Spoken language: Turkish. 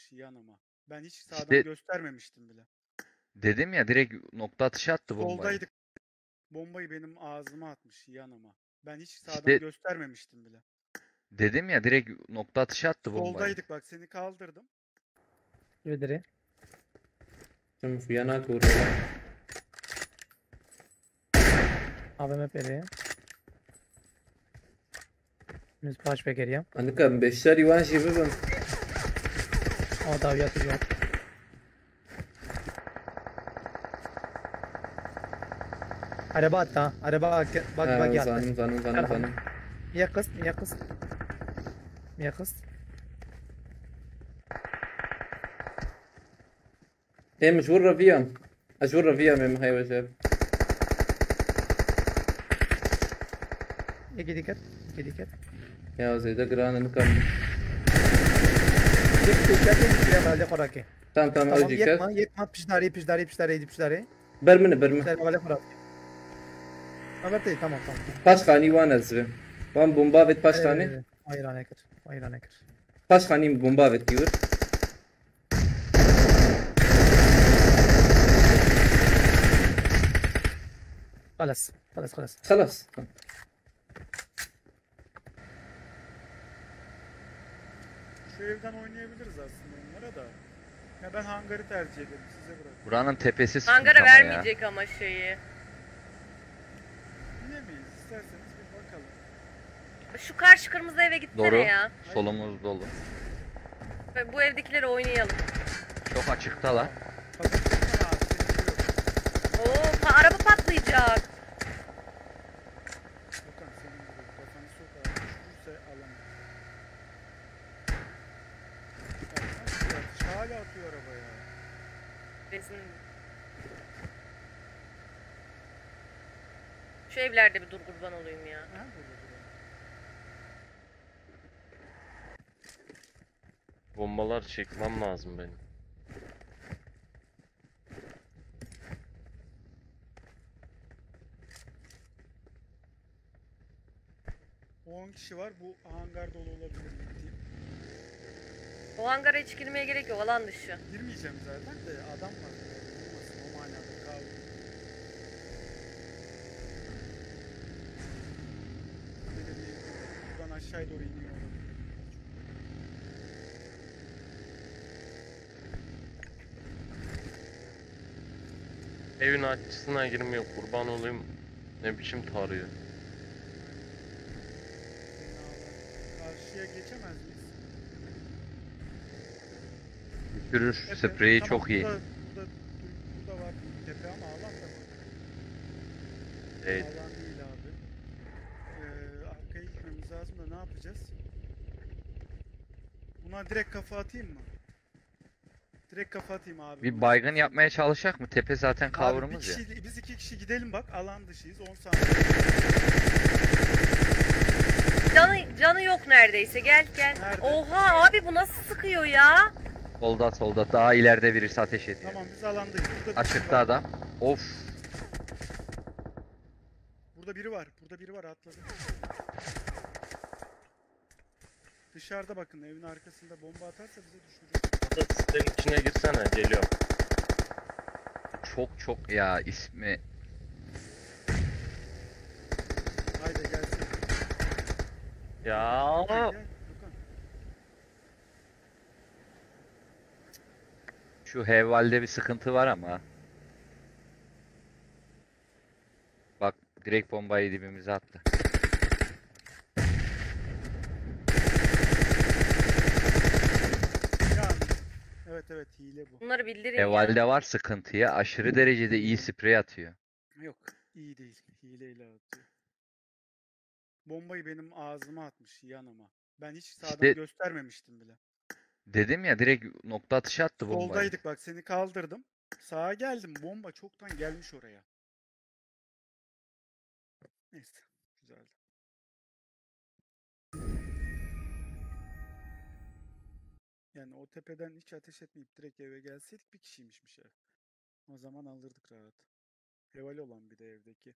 atmış yanıma. Ben hiç sağdan İşte göstermemiştim bile. dedim ya, direkt nokta atışı attı bombayı. Soldaydık. Bombayı benim ağzıma atmış yanıma. Ben hiç sağdan İşte göstermemiştim bile. dedim ya, direkt nokta atışı attı bombayı. Soldaydık bak, seni kaldırdım. Vedere. Siamo Fiana Kurwa. AVM pere. Biz paş bekeriya. عندك بیشتری وانشی ببین. O daviyatı yok. Araba hatta. Araba bak yattı. زنم. Yakız. Yakız. مشغول رفيهم. مشغول رفيهم يا مخي وشاب. İki dikkat. يا زيدا قران نكمل. Dikkat edin herhalde koraki. تمام Tamam أوجيك. yekma pişdari. برمنه. Herhalde koraki. Haber değil tamam. باش خاني وانا زبم. وان بومبافت باش خاني. Hayran ekir. باش خاني بومبافت كيور. خلاص. خلاص. Şu evden oynayabiliriz aslında onlara da. Ya ben hangarı tercih ederim, size bırak. Buranın tepesi sıkıntı Hangara ama ya. vermeyecek ama şeyi. Bilemeyiz, isterseniz bir bakalım. Şu karşı kırmızı eve gitsene Doğru. ya. Solumuz dolu. Ve bu evdekileri oynayalım. Çok açıktalar. Kapatırsan abi seni vuruyorum. Oo, araba patlayacak. Bakan senin vuruyorum. Kafanı sok abi. Düşürürse alamam. Bak nasıl ya? Hala atıyor araba ya. Rezil. Şu evlerde bir dur kurban olayım ya. Ha burada duralım. Bombalar çekmem lazım benim. O 10 kişi var. Bu hangar dolu olabilir. Gittiğim. O hangara hiç girmeye gerek yok, alan dışı. Girmeyeceğim zaten de adam var. Olmasın o manada kaldı. Böyle bir buradan aşağıya doğru iniyor olabilir. Evin açısına girmiyor, kurban olayım. Ne biçim tarıyor. Karşıya geçemez miyiz? Düşürür. Tepe. Spreyi Tamam, çok iyi. Burada var tepe ama alan da var. Evet. Alan değil abi. Arkaya gitmemiz lazım da ne yapacağız? Buna direkt kafa atayım mı? Direkt kafa atayım abi. Bir buna. baygın yapmaya çalışacak mı? Tepe zaten Abi kavurumuz ya. biz iki kişi gidelim bak, alan dışıyız 10 saniye. Canı yok neredeyse, gel. Nerede? Oha abi, bu nasıl sıkıyor ya? Solda. Daha ileride birisi ateş ediyor. Tamam biz alandayız. Burada biri Açıkta var. adam. Of. Burada biri var atladı. Dışarıda bakın, evin arkasında bomba atarsa bize düşürür. Hatta sitenin içine girsene, geliyorum. Çok ya ismi. Haydi gelsin. Ya. Gel, Gökhan. Şu hevalde bir sıkıntı var ama. Bak direkt bombayı dibimize attı. Yani, evet hile bu. Bunları bildirin Hevalde ya. var sıkıntıya. Aşırı derecede iyi sprey atıyor. Yok, iyi değil. Hileyle atıyor. Bombayı benim ağzıma atmış yanıma. Ben hiç sağdan İşte göstermemiştim bile. dedim ya, direkt nokta atışı attı bombayı. Soldaydık bak, seni kaldırdım. Sağa geldim, bomba çoktan gelmiş oraya. Neyse, güzeldi. Yani o tepeden hiç ateş etmeyip direkt eve gelseydik bir kişiymişmiş ev. O zaman alırdık rahat. Heval olan bir de evdeki.